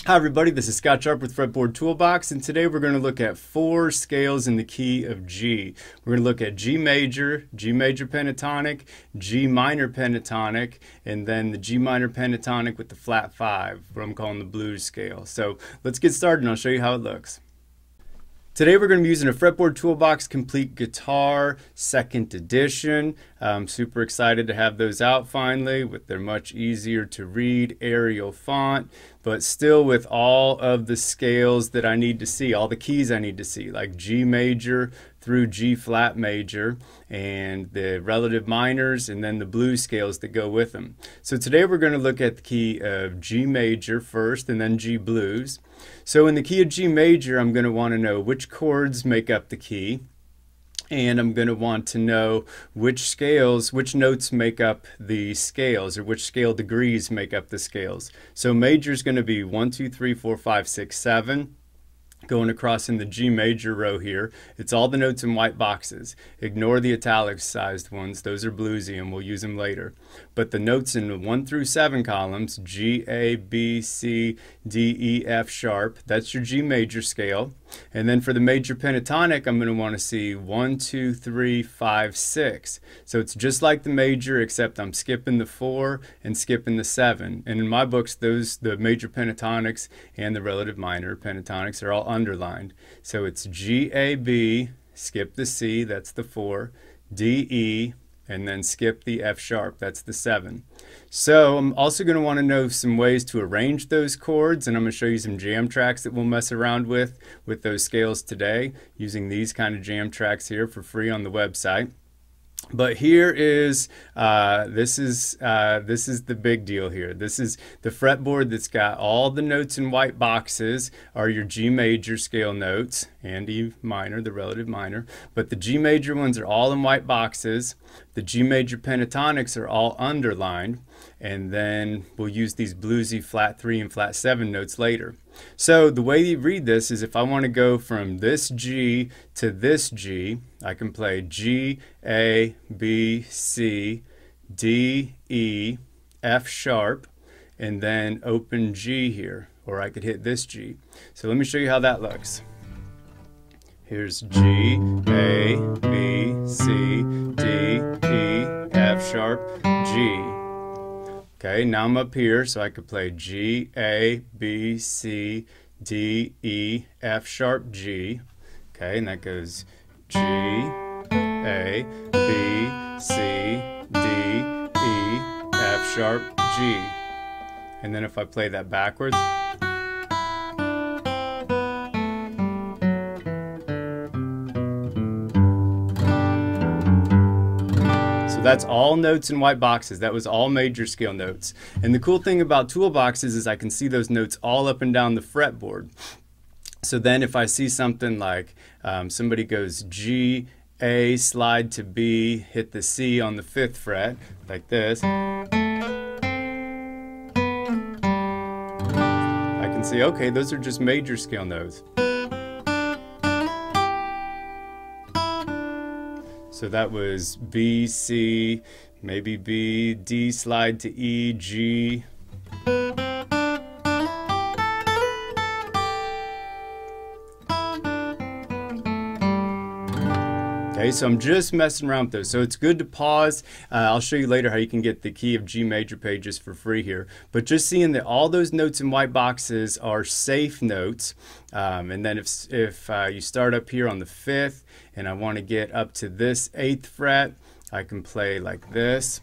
Hi everybody, this is Scott Sharp with Fretboard Toolbox, and today we're going to look at 4 scales in the key of G. We're going to look at G major pentatonic, G minor pentatonic, and then the G minor pentatonic with the flat 5, what I'm calling the blues scale. So let's get started and I'll show you how it looks. Today we're going to be using a Fretboard Toolbox Complete Guitar 2nd edition. I'm super excited to have those out finally with their much easier to read Arial font, but still with all of the scales that I need to see, all the keys I need to see, like G major through G flat major and the relative minors and then the blues scales that go with them. So today we're going to look at the key of G major first and then G blues. So in the key of G major, I'm going to want to know which chords make up the key, and I'm going to want to know which notes make up the scales, or which scale degrees make up the scales. So major is going to be 1, 2, 3, 4, 5, 6, 7. Going across in the G major row here, it's all the notes in white boxes. Ignore the italicized ones, those are bluesy and we'll use them later. But the notes in the 1 through 7 columns, G, A, B, C, D, E, F sharp, that's your G major scale. And then for the major pentatonic, I'm going to want to see 1, 2, 3, 5, 6. So it's just like the major, except I'm skipping the 4 and skipping the 7. And in my books, the major pentatonics and the relative minor pentatonics are all underlined. So it's G, A, B, skip the C, that's the 4, D, E, and then skip the F sharp, that's the 7. So I'm also going to want to know some ways to arrange those chords, and I'm going to show you some jam tracks that we'll mess around with those scales today, using these kind of jam tracks here for free on the website. But here is, this is the big deal here. This is the fretboard that's got all the notes in white boxes are your G major scale notes and E minor, the relative minor. But the G major ones are all in white boxes. The G major pentatonics are all underlined. And then we'll use these bluesy flat 3 and flat 7 notes later. So the way you read this is if I want to go from this G to this G, I can play G, A, B, C, D, E, F sharp, and then open G here, or I could hit this G. So let me show you how that looks. Here's G, A, B, C, D, E, F sharp, G. Okay, now I'm up here, so I could play G, A, B, C, D, E, F sharp, G. Okay, and that goes G, A, B, C, D, E, F sharp, G. And then if I play that backwards, that's all notes in white boxes. That was all major scale notes. And the cool thing about toolboxes is I can see those notes all up and down the fretboard. So then if I see something like somebody goes G, A, slide to B, hit the C on the 5th fret, like this, I can see, okay, those are just major scale notes. So that was B, C, maybe B, D, slide to E, G. Okay, so I'm just messing around with those. So it's good to pause. I'll show you later how you can get the key of G major pages for free here. But just seeing that all those notes in white boxes are safe notes. And then if you start up here on the 5th and I want to get up to this 8th fret, I can play like this.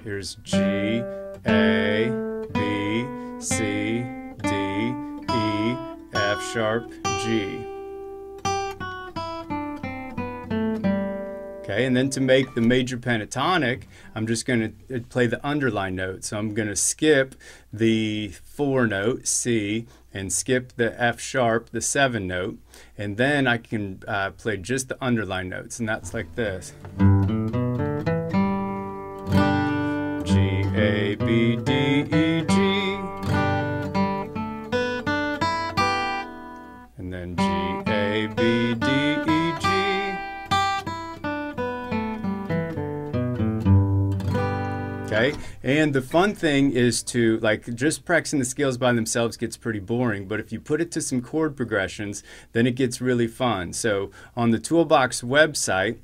Here's G, A, B, C, D, E, F sharp, G. Okay, and then to make the major pentatonic, I'm just going to play the underline note. So I'm going to skip the 4 note, C, and skip the F sharp, the 7 note, and then I can play just the underline notes, and that's like this. G, A, B, D, E, G, and then G, A, B, D, E, G. Okay, and the fun thing is to, like, just practicing the scales by themselves gets pretty boring, but if you put it to some chord progressions, then it gets really fun. So on the Toolbox website,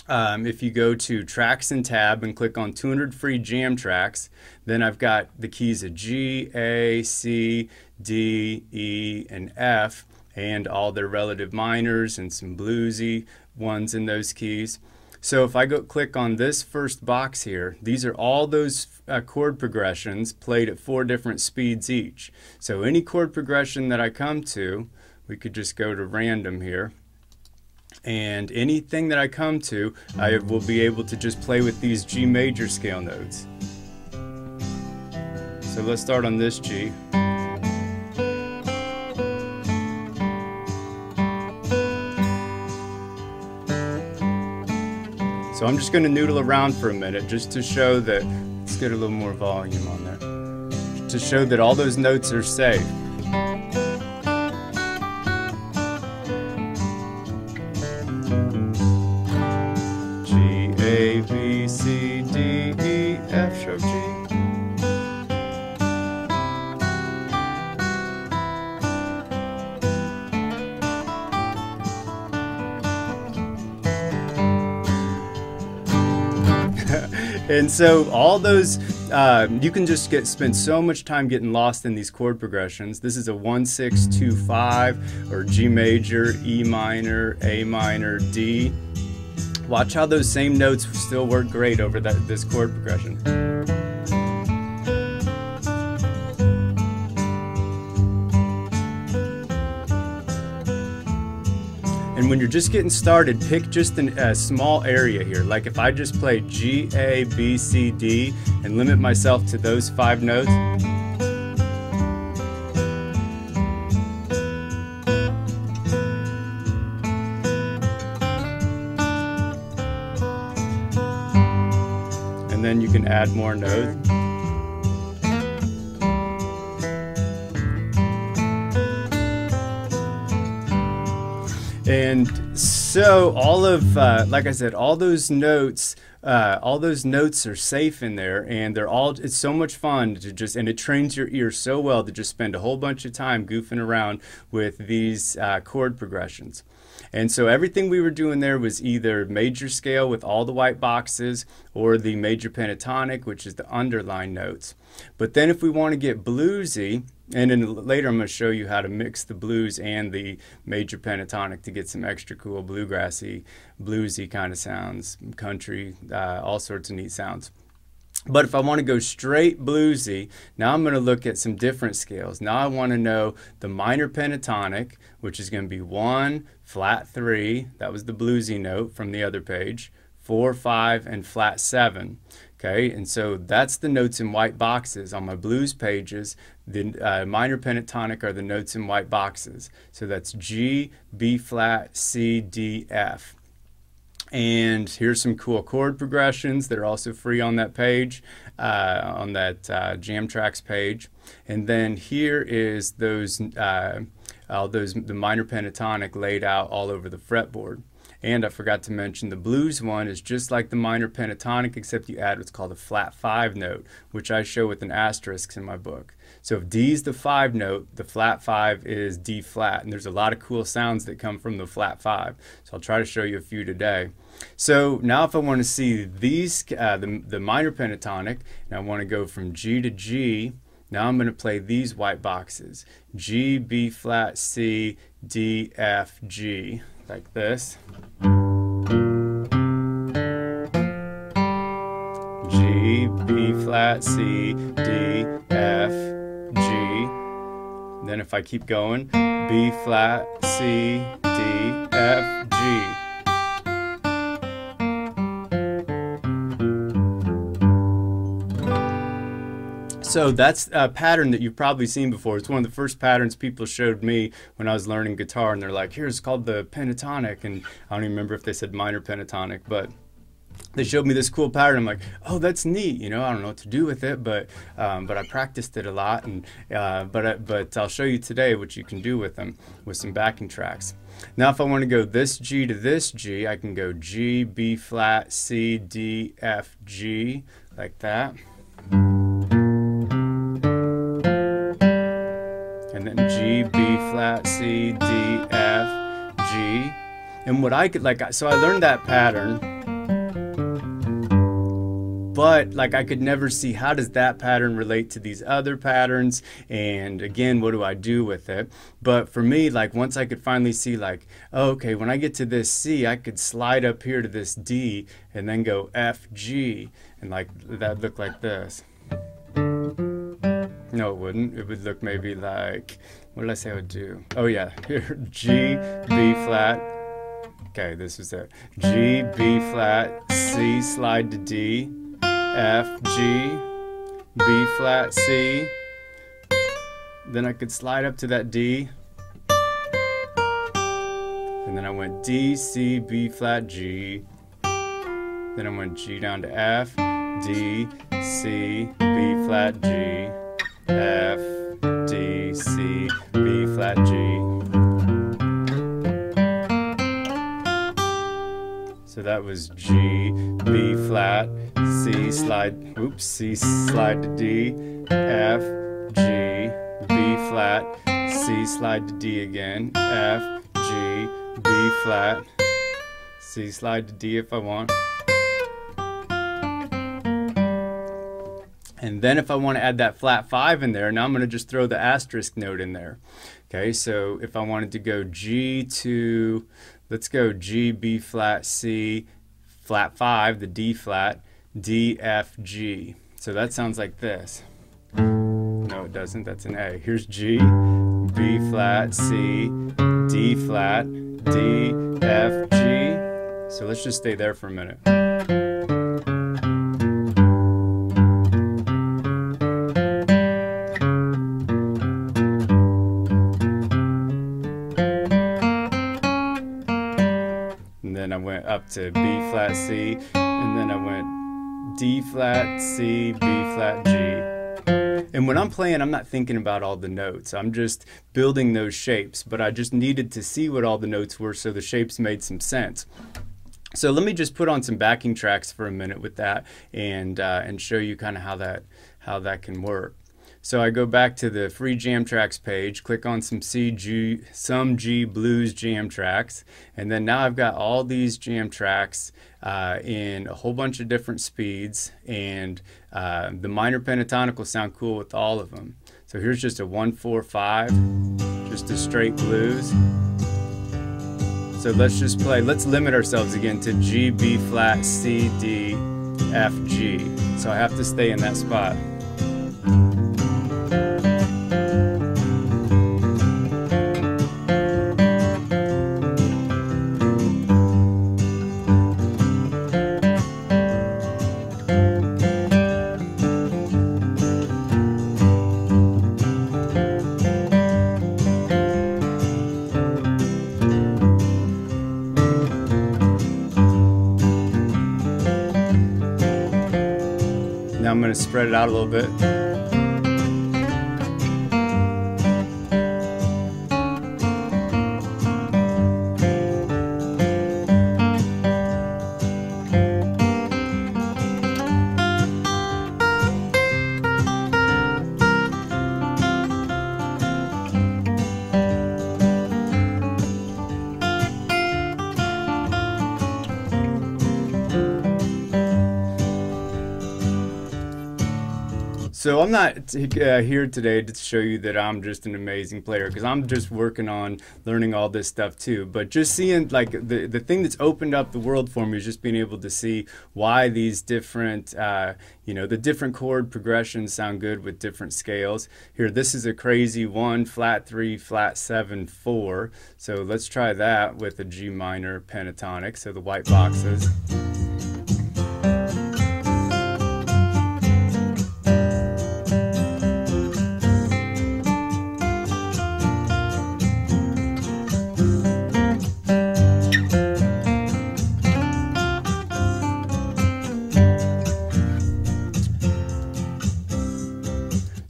if you go to Tracks and Tab and click on 200 free jam tracks, then I've got the keys of G, A, C, D, E, and F, and all their relative minors and some bluesy ones in those keys. So if I go click on this first box here, these are all those chord progressions played at 4 different speeds each. So any chord progression that I come to, we could just go to random here. And anything that I come to, I will be able to just play with these G major scale notes. So let's start on this G. So I'm just going to noodle around for a minute just to show that, let's get a little more volume on there, to show that all those notes are safe. G, A, B, C, D, E, F, sharp G. And so all those, you can just spend so much time getting lost in these chord progressions. This is a 1, 6, 2, 5, or G major, E minor, A minor, D. Watch how those same notes still work great over this chord progression. And when you're just getting started, pick just a small area here. Like if I just play G, A, B, C, D, and limit myself to those 5 notes. And then you can add more notes. And so all of, like I said, all those notes are safe in there, and it's so much fun to just, and it trains your ear so well to just spend a whole bunch of time goofing around with these chord progressions. And so everything we were doing there was either major scale with all the white boxes or the major pentatonic, which is the underlined notes. But then if we want to get bluesy, and then later I'm going to show you how to mix the blues and the major pentatonic to get some extra cool bluegrassy, bluesy kind of sounds, country, all sorts of neat sounds. But if I want to go straight bluesy, now I'm going to look at some different scales. Now I want to know the minor pentatonic, which is going to be 1, flat 3, that was the bluesy note from the other page, 4, 5, and flat 7. Okay, and so that's the notes in white boxes. On my blues pages, the minor pentatonic are the notes in white boxes. So that's G, B flat, C, D, F. And here's some cool chord progressions. They're also free on that page, on that Jam Tracks page. And then here is the minor pentatonic laid out all over the fretboard. And I forgot to mention the blues one is just like the minor pentatonic, except you add what's called a flat 5 note, which I show with an asterisk in my book. So if D's the 5 note, the flat 5 is D flat. And there's a lot of cool sounds that come from the flat 5. So I'll try to show you a few today. So now if I want to see these, the minor pentatonic, and I want to go from G to G, now I'm going to play these white boxes. G, B flat, C, D, F, G, like this. G, B flat, C, D, F, G. Then if I keep going, B flat, C, D, F, G. So that's a pattern that you've probably seen before. It's one of the first patterns people showed me when I was learning guitar, and they're like, here's called the pentatonic, and I don't even remember if they said minor pentatonic, but they showed me this cool pattern. I'm like, oh, that's neat. You know, I don't know what to do with it, but I practiced it a lot, and but I'll show you today what you can do with them with some backing tracks. Now, if I want to go this G to this G, I can go G, B flat, C, D, F, G, like that, and then G, B flat, C, D, F, G. And what I could so I learned that pattern. But like I could never see how does that pattern relate to these other patterns, and again, what do I do with it? But for me, like once I could finally see like, oh, okay, when I get to this C, I could slide up here to this D and then go F, G, and like that look like this. No, it wouldn't. It would look maybe like, what did I say I would do? Oh yeah, here, G, B flat. Okay, this is it. G, B flat, C, slide to D, F, G, B flat, C. Then I could slide up to that D. And then I went D, C, B flat, G. Then I went G down to F, D, C, B flat, G, F, D, C, B flat, G. So that was G, B flat, C slide, oops, C slide to D, F, G, B flat, C slide to D again, F, G, B flat, C slide to D if I want. And then if I want to add that flat 5 in there, now I'm going to just throw the asterisk note in there. Okay, so if I wanted to go G to, let's go G, B flat, C, flat 5, the D flat, D, F, G. So that sounds like this. No, it doesn't. That's an A. Here's G, B flat, C, D flat, D, F, G. So let's just stay there for a minute. And then I went up to B flat, C, and then I went D flat, C, B flat, G. And when I'm playing, I'm not thinking about all the notes. I'm just building those shapes, but I just needed to see what all the notes were so the shapes made some sense. So let me just put on some backing tracks for a minute with that and show you kind of how that can work. So I go back to the free jam tracks page, click on some G blues jam tracks, and then now I've got all these jam tracks in a whole bunch of different speeds, and the minor pentatonic will sound cool with all of them. So here's just a 1-4-5, just a straight blues. So let's just play, let's limit ourselves again to G, B flat, C, D, F, G. So I have to stay in that spot. Now I'm going to spread it out a little bit. So I'm not here today to show you that I'm just an amazing player, because I'm just working on learning all this stuff too. But just seeing, like, the thing that's opened up the world for me is just being able to see why these different, the different chord progressions sound good with different scales. Here, this is a crazy 1, flat 3, flat 7, 4. So let's try that with a G minor pentatonic, so the white boxes.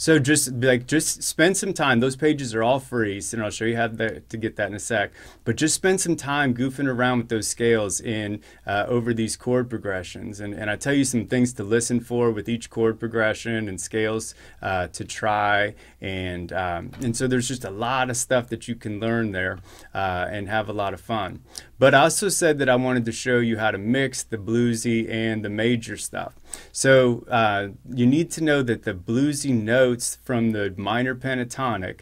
So just spend some time. Those pages are all free, so I'll show you how to get that in a sec. But just spend some time goofing around with those scales in over these chord progressions, and I tell you some things to listen for with each chord progression and scales to try, and so there's just a lot of stuff that you can learn there and have a lot of fun. But I also said that I wanted to show you how to mix the bluesy and the major stuff. So you need to know that the bluesy notes from the minor pentatonic,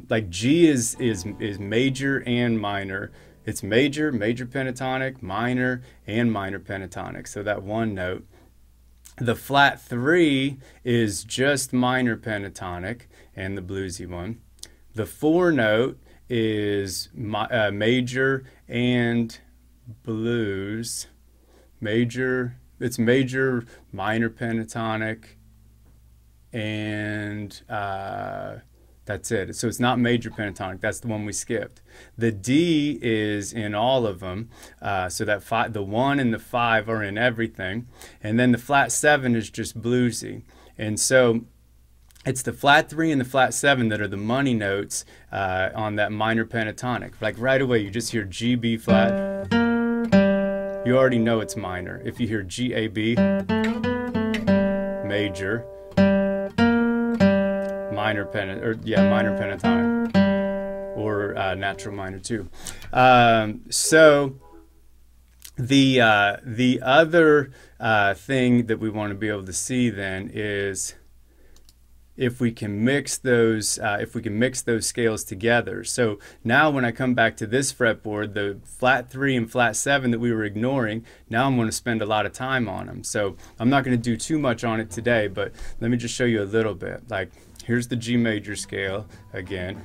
like G is major and minor. It's major, major pentatonic, minor, and minor pentatonic. So that one note. The flat 3 is just minor pentatonic and the bluesy one. The 4 note is major and blues. It's major, minor pentatonic, and that's it. So it's not major pentatonic. That's the one we skipped. The D is in all of them. So that the 1 and the 5 are in everything. And then the flat 7 is just bluesy. And so it's the flat 3 and the flat 7 that are the money notes on that minor pentatonic. Like right away, you just hear G, B flat. You already know it's minor. If you hear G, A, B, major, minor pentatonic, or natural minor too. So the other thing that we want to be able to see then is if we can mix those scales together. So now when I come back to this fretboard, the flat 3 and flat 7 that we were ignoring, now I'm going to spend a lot of time on them. So I'm not going to do too much on it today, but let me just show you a little bit. Like here's the G major scale again.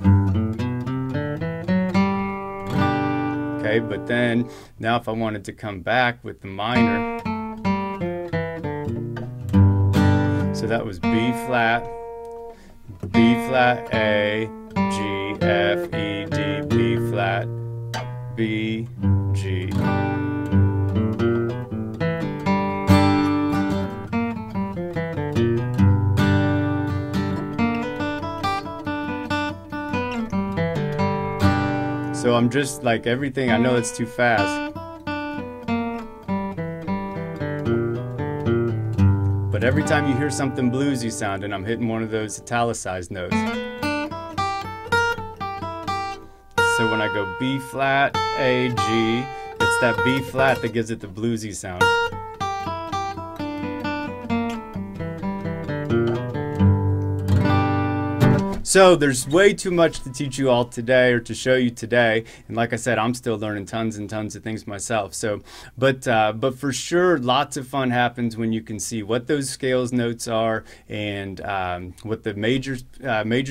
Okay, but then now if I wanted to come back with the minor, so that was B flat, B flat, A, G, F, E, D, B flat, B, G. So I'm just like everything, I know it's too fast. But every time you hear something bluesy sounding, I'm hitting one of those italicized notes. So when I go B flat, A, G, it's that B flat that gives it the bluesy sound. So there's way too much to teach you all today or to show you today, and like I said, I'm still learning tons and tons of things myself. So, but for sure, lots of fun happens when you can see what those scales notes are and what the major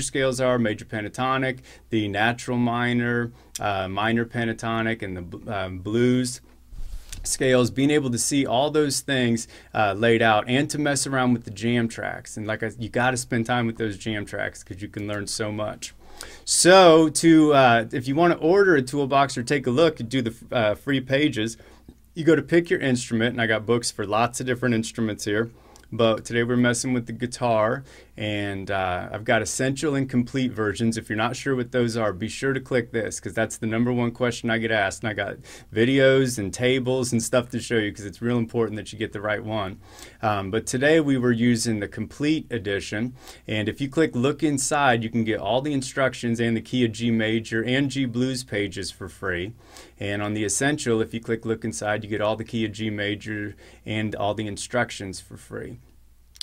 scales are: major pentatonic, the natural minor, minor pentatonic, and the blues scales, being able to see all those things laid out, and to mess around with the jam tracks. And you got to spend time with those jam tracks because you can learn so much. So if you want to order a toolbox or take a look and do the free pages, you go to pick your instrument, and I got books for lots of different instruments here. But today we're messing with the guitar, and I've got essential and complete versions. If you're not sure what those are, be sure to click this, because that's the #1 question I get asked, and I got videos and tables and stuff to show you, because it's real important that you get the right one. But today we were using the complete edition, and if you click look inside, you can get all the instructions and the key of G major and G blues pages for free. And on the essential, if you click look inside, you get all the key of G major and all the instructions for free.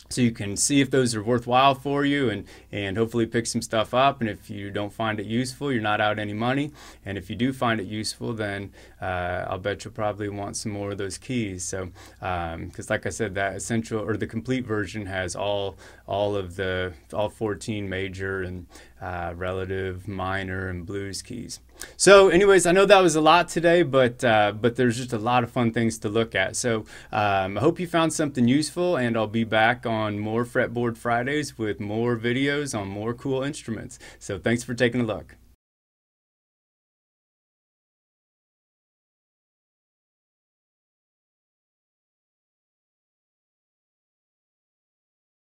So you can see if those are worthwhile for you, and hopefully pick some stuff up. And if you don't find it useful, you're not out any money. And if you do find it useful, then I'll bet you'll probably want some more of those keys. So because like I said, that essential or the complete version has all 14 major and relative, minor, and blues keys. So anyways, I know that was a lot today, but there's just a lot of fun things to look at. So I hope you found something useful, and I'll be back on more Fretboard Fridays with more videos on more cool instruments. So thanks for taking a look.